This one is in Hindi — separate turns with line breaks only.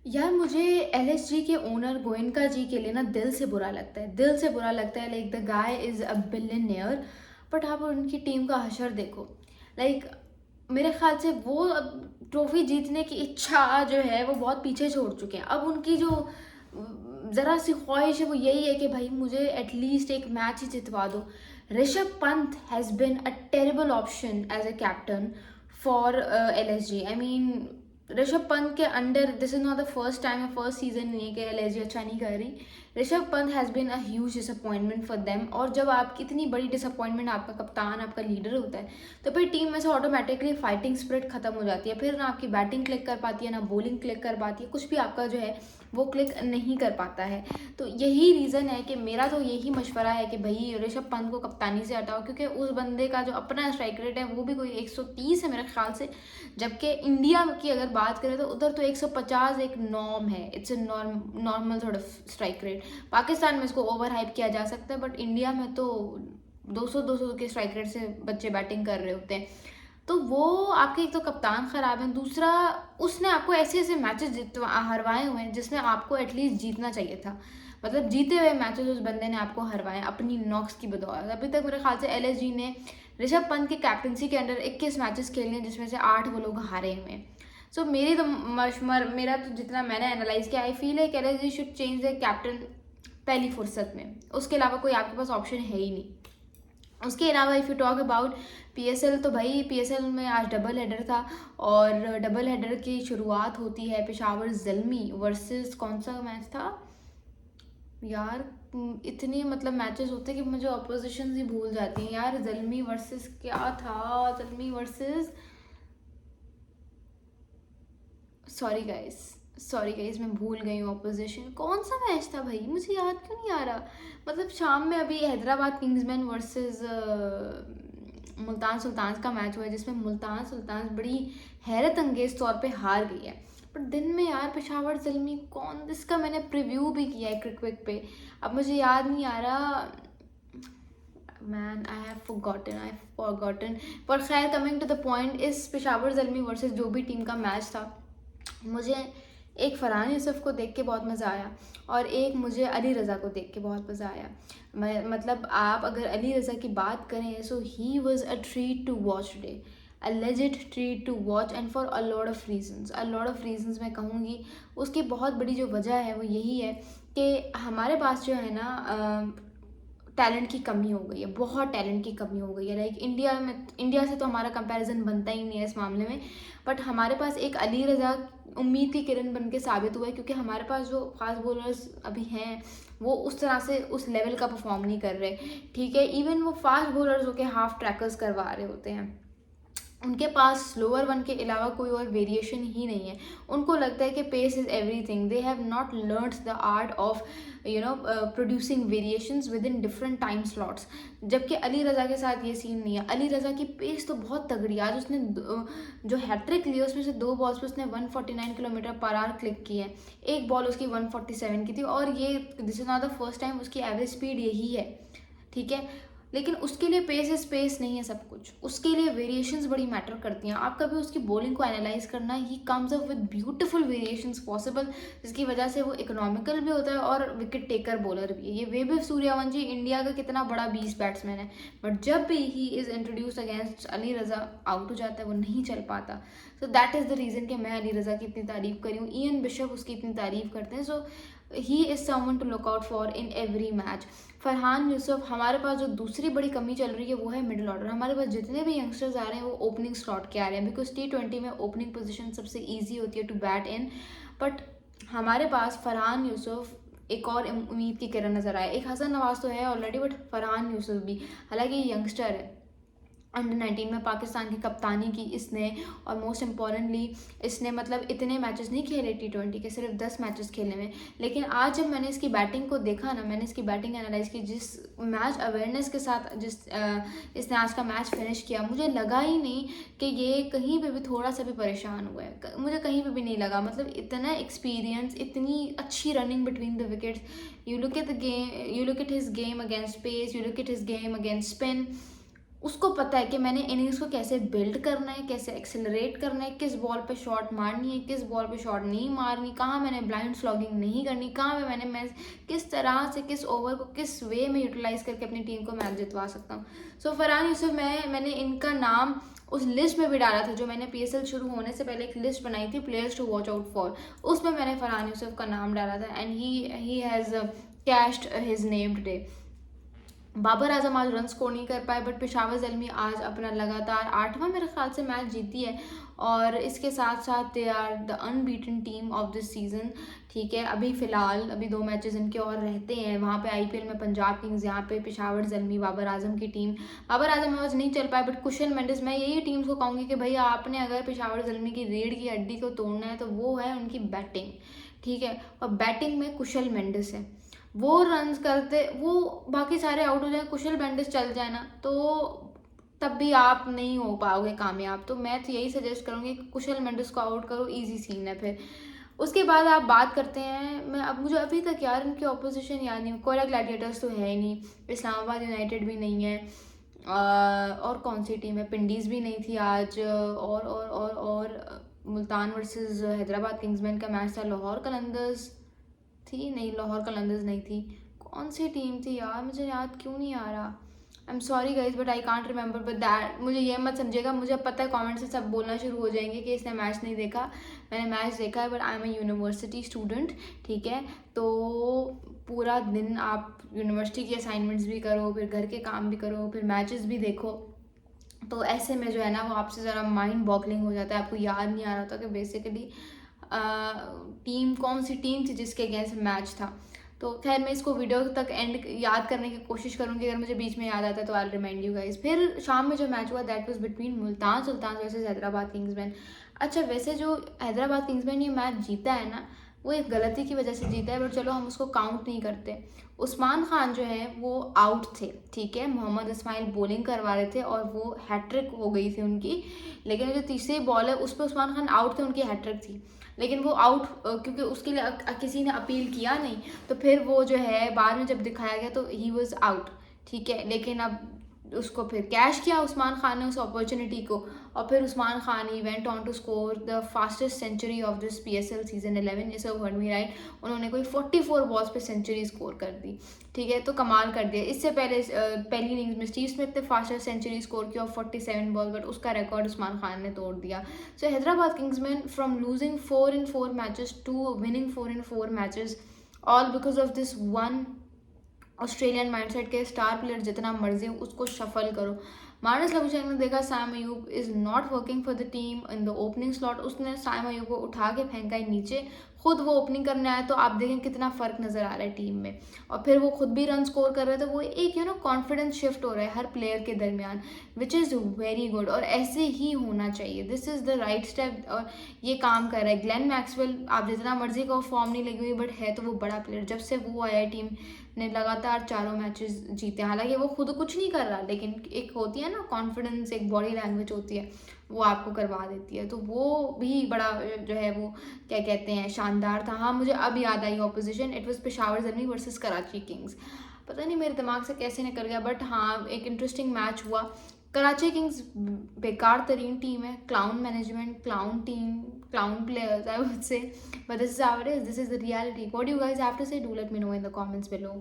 यार मुझे एलएसजी के ओनर गोयनका जी के लिए ना दिल से बुरा लगता है, दिल से बुरा लगता है। Like the guy is a billionaire, but आप उनकी टीम का हशर देखो। लाइक मेरे ख्याल से वो अब ट्रॉफी जीतने की इच्छा जो है वो बहुत पीछे छोड़ चुके हैं। अब उनकी जो ज़रा सी ख्वाहिश है वो यही है कि भाई मुझे एटलीस्ट एक मैच ही जितवा दो। Rishabh Pant has been a terrible option as a captain for LSG. I mean Rishabh Pant के under this is not the first time या फर्स्ट सीजन नहीं है कि एलएसजी अच्छा नहीं कर रही। Rishabh Pant has been a huge disappointment for them, और जब आपकी इतनी बड़ी डिसअपॉइंटमेंट आपका कप्तान आपका लीडर होता है तो फिर टीम में से ऑटोमेटिकली फाइटिंग स्पिरिट खत्म हो जाती है। फिर ना आपकी बैटिंग क्लिक कर पाती है, ना बॉलिंग क्लिक कर पाती है, कुछ भी आपका जो है वो क्लिक नहीं कर पाता है। तो यही रीज़न है कि मेरा तो यही मशवरा है कि भाई ऋषभ पंत को कप्तानी से हटाओ, क्योंकि उस बंदे का जो अपना स्ट्राइक रेट है वो भी कोई 130 है मेरे ख्याल से। जबकि इंडिया की अगर बात करें तो उधर तो 150 एक नॉर्म है, इट्स ए नॉर्मल थोड़ा स्ट्राइक रेट। पाकिस्तान में इसको ओवर हाइप किया जा सकता है, बट इंडिया में तो 200 के स्ट्राइक रेट से बच्चे बैटिंग कर रहे होते हैं। तो वो आपके एक तो कप्तान खराब है, दूसरा उसने आपको ऐसे ऐसे मैचेस जितवा हरवाए हुए हैं जिसमें आपको एटलीस्ट जीतना चाहिए था। मतलब जीते हुए मैचेस उस बंदे ने आपको हरवाए अपनी नॉक्स की बदौलत। अभी तक मेरे ख्याल से एलएसजी ने ऋषभ पंत की कैप्टनसी के अंडर 21 मैचेस खेले हैं जिसमें से 8 वो लोग हारे हुए हैं। सो मेरी तो मेरा तो जितना मैंने एनालाइज किया, आई फील है कि LSG should change the captain पहली फुर्सत में। उसके अलावा कोई आपके पास ऑप्शन है ही नहीं। उसके अलावा if you talk about PSL, तो भाई पीएसएल में आज डबल हेडर था, और डबल हेडर की शुरुआत होती है पेशावर ज़ल्मी वर्सेस कौन सा मैच था यार। इतने मतलब मैचेस होते हैं कि मुझे अपोजिशन ही भूल जाती हैं यार। ज़ल्मी वर्सेस क्या था, Zalmi versus, sorry guys, sorry guys मैं भूल गई हूँ अपोजिशन कौन सा मैच था भाई, मुझे याद क्यों नहीं आ रहा। मतलब शाम में अभी हैदराबाद किंग्समैन वर्सेस मुल्तान सुल्तान्स का मैच हुआ है जिसमें मुल्तान सुल्तान्स बड़ी हैरत अंगेज तौर पे हार गई है। पर दिन में यार पेशावर ज़ल्मी कौन, इसका मैंने प्रीव्यू भी किया है क्रिकविक पे, अब मुझे याद नहीं आ रहा। Man I have forgotten. पर खैर कमिंग टू द पॉइंट, इस पेशावर ज़ल्मी वर्सेस जो भी टीम का मैच था, मुझे एक फरहान यूसुफ को देख के बहुत मज़ा आया, और एक मुझे अली रज़ा को देख के बहुत मज़ा आया। मैं मतलब आप अगर अली रज़ा की बात करें so he was a treat to watch today, a legit treat to watch, and for a lot of reasons मैं कहूँगी। उसकी बहुत बड़ी जो वजह है वो यही है कि हमारे पास जो है ना टैलेंट की कमी हो गई है, बहुत टैलेंट की कमी हो गई है। लाइक इंडिया से तो हमारा कंपैरिजन बनता ही नहीं है इस मामले में, बट हमारे पास एक अली रज़ा उम्मीद की किरण बन के साबित हुआ है, क्योंकि हमारे पास जो फास्ट बॉलर्स अभी हैं वो उस तरह से उस लेवल का परफॉर्म नहीं कर रहे। ठीक है, इवन वो फास्ट बॉलर्स होके हाफ ट्रैकर्स करवा रहे होते हैं, उनके पास स्लोअर वन के अलावा कोई और वेरिएशन ही नहीं है। उनको लगता है कि pace is everything, they have not learned the art of producing variations within different time slots. जबकि अली रज़ा के साथ ये सीन नहीं है। अली रज़ा की पेस तो बहुत तगड़ी, आज उसने जो हैट्रिक ली उसमें से 2 बॉल्स पे उसने 149 किलोमीटर पर आवर क्लिक की है, एक बॉल उसकी 147 की थी, और ये this is not the first time उसकी एवरेज स्पीड यही है। ठीक है, लेकिन उसके लिए पेस स्पेस नहीं है सब कुछ, उसके लिए वेरिएशंस बड़ी मैटर करती हैं। आप कभी उसकी बॉलिंग को एनालाइज करना, he comes up with beautiful variations possible, जिसकी वजह से वो इकोनॉमिकल भी होता है और विकेट टेकर बॉलर भी है। ये वैभव सूर्यवंशी इंडिया का कितना बड़ा 20 बैट्समैन है, बट जब भी he is introduce against Ali Raza out हो जाता है, वो नहीं चल पाता। So that is the reason कि मैं अली रज़ा की इतनी तारीफ़ करी हूँ, इयन बिशप उसकी इतनी तारीफ़ करते हैं। So he is someone to look out for in every match. Farhan Yousuf, हमारे पास जो दूसरी बड़ी कमी चल रही है वो है मिडिल ऑर्डर। हमारे पास जितने भी यंगस्टर्स आ रहे हैं वो ओपनिंग स्लॉट के आ रहे हैं, बिकॉज T20 में ओपनिंग पोजीशन सबसे ईजी होती है टू बैट इन। बट हमारे पास फरहान यूसुफ, एक और उम्मीद की किरण नज़र आए। एक हसन नवाज तो है ऑलरेडी, बट फरहान यूसुफ भी, हालांकि ये यंगस्टर है, अंडर 19 में पाकिस्तान की कप्तानी की इसने, और मोस्ट इम्पॉर्टेंटली इसने मतलब इतने मैचेस नहीं खेले T20 के, सिर्फ 10 मैचेस खेलने में। लेकिन आज जब मैंने इसकी बैटिंग को देखा ना, मैंने इसकी बैटिंग एनालाइज की, जिस मैच अवेयरनेस के साथ इसने आज का मैच फिनिश किया, मुझे लगा ही नहीं कि ये कहीं पे भी थोड़ा सा भी परेशान हुआ है। मुझे कहीं पे भी नहीं लगा, मतलब इतना एक्सपीरियंस, इतनी अच्छी running between the wickets. You look at the game, you look at his game against pace, you look at his game against spin, उसको पता है कि मैंने इनिंग्स को कैसे बिल्ड करना है, कैसे एक्सेलरेट करना है, किस बॉल पे शॉट मारनी है, किस बॉल पे शॉट नहीं मारनी, कहाँ मैंने ब्लाइंड स्लॉगिंग नहीं करनी, कहाँ पे मैं किस तरह से किस ओवर को किस वे में यूटिलाइज करके अपनी टीम को मैच जितवा सकता हूँ। सो फरहान यूसुफ, मैंने इनका नाम उस लिस्ट में भी डाला था जो मैंने PSL शुरू होने से पहले एक लिस्ट बनाई थी, players to watch out for, उसमें मैंने फरहान यूसुफ का नाम डाला था and he has cashed his name today. Babar Azam आज रन स्कोर नहीं कर पाए, बट पेशावर ज़ल्मी आज अपना लगातार 8वां मेरे ख्याल से मैच जीती है और इसके साथ साथ they are the unbeaten team of this season. ठीक है, अभी फ़िलहाल 2 मैचेस इनके और रहते हैं, वहाँ पे IPL में पंजाब किंग्स, यहाँ पे पेशावर ज़ल्मी, बाबर आजम की टीम। बाबर आजम आज नहीं चल पाए, बट कुशन मेंडिस, मैं यही टीम्स को कहूँगी कि भाई आपने अगर पेशावर ज़ल्मी की रीढ़ की हड्डी को तोड़ना है तो वो है उनकी बैटिंग। ठीक है, और बैटिंग में कुशल मेंडिस है, वो रन्स करते, वो बाकी सारे आउट हो जाए, कुशल मेंडिस चल जाए ना, तो तब भी आप नहीं हो पाओगे कामयाब। तो मैं तो यही सजेस्ट करूँगी कि कुशल मेंडिस को आउट करो, इजी सीन है। फिर उसके बाद आप बात करते हैं, मैं अब मुझे अभी तक यार इनकी ऑपोजिशन याद नहीं, कोयला ग्लैडिएटर्स तो है ही नहीं, इस्लामाबाद यूनाइटेड भी नहीं है, और कौन सी टीम है, पिंडीज़ भी नहीं थी आज, और मुल्तान वर्सेस हैदराबाद किंग्समैन का मैच था, लाहौर कलंदर्स थी, नहीं लाहौर कलंदर्स नहीं थी, कौन सी टीम थी यार, मुझे याद क्यों नहीं आ रहा। I am sorry guys but I can't remember, but that, मुझे ये मत समझिएगा, मुझे पता है कमेंट से सब बोलना शुरू हो जाएंगे कि इसने मैच नहीं देखा, मैंने मैच देखा है, but I am a university student. ठीक है, तो पूरा दिन आप यूनिवर्सिटी की असाइनमेंट्स भी करो, फिर घर के काम भी करो, फिर मैचेस भी देखो, तो ऐसे में जो है ना वो आपसे ज़रा माइंड बॉगलिंग हो जाता है, आपको याद नहीं आ रहा था कि बेसिकली टीम कौन सी टीम थी जिसके अगेंस्ट मैच था। तो खैर मैं इसको वीडियो तक एंड याद करने की कोशिश करूँगी, अगर मुझे बीच में याद आता है तो आई रिमाइंड यू गाइस। फिर शाम में जो मैच हुआ that was between Multan Sultan versus Hyderabad Kingsman. अच्छा, वैसे जो हैदराबाद किंग्समैन ये मैच जीता है ना, वो एक गलती की वजह से जीता है, बट चलो हम उसको काउंट नहीं करते। उस्मान खान जो है वो आउट थे, ठीक है, मोहम्मद इस्माइल बॉलिंग करवा रहे थे और वो हैट्रिक हो गई थी उनकी, लेकिन जो तीसरी बॉल है उस पर उस्मान खान आउट थे, उनकी हैट्रिक थी, लेकिन वो आउट क्योंकि उसके लिए किसी ने अपील किया नहीं, तो फिर वो जो है बाद में जब दिखाया गया तो ही वॉज आउट। ठीक है, लेकिन अब उसको फिर कैश किया उस्मान खान ने उस अपॉर्चुनिटी को, और फिर Usman Khan he went on to score the fastest century of this PSL season 11, जैसे वो वर्ड मी राइट, उन्होंने कोई 44 बॉल्स पे सेंचुरी स्कोर कर दी। ठीक है, तो कमाल कर दिया। इससे पहले पहली इनिंग्स में स्टीव स्मिथ ने फास्टेस्ट सेंचुरी स्कोर की ऑफ 47 बॉल, बट उसका रिकॉर्ड उस्मान खान ने तोड़ दिया। So Hyderabad Kingsmen from losing 4 in 4 matches to winning 4 in 4 matches, all because of this one Australian mindset के स्टार प्लेयर जितना मर्जी उसको शफल करो। मार्नस लबुशेन ने देखा Saim Ayub is not working for the team in the opening slot, उसने सैम अयूब को उठा के फेंका है नीचे, खुद वो ओपनिंग करने आया, तो आप देखें कितना फ़र्क नज़र आ रहा है टीम में। और फिर वो खुद भी रन स्कोर कर रहे थे, वो एक कॉन्फिडेंस शिफ्ट हो रहा है हर प्लेयर के दरमियान, विच इज़ वेरी गुड, और ऐसे ही होना चाहिए, this is the right step, और ये काम कर रहा है। ग्लेन मैक्सवेल आप जितना मर्जी का फॉर्म नहीं लगी हुई, बट है तो वो बड़ा प्लेयर, जब से वो आया टीम ने लगातार 4 मैचेस जीते, हालांकि वो खुद कुछ नहीं कर रहा, लेकिन एक होती है ना कॉन्फिडेंस, एक बॉडी लैंग्वेज होती है, वो आपको करवा देती है, तो वो भी बड़ा जो है वो क्या कहते हैं शानदार था। हाँ, मुझे अब याद आई opposition, it was Peshawar Zalmi versus Karachi Kings, पता नहीं मेरे दिमाग से कैसे निकल गया, बट हाँ एक इंटरेस्टिंग मैच हुआ। कराची किंग्स बेकार तरीन टीम है, clown management, clown team, clown players I would say, but this is how it is, this is the reality. What do you guys have to say? Do let me know in the comments below.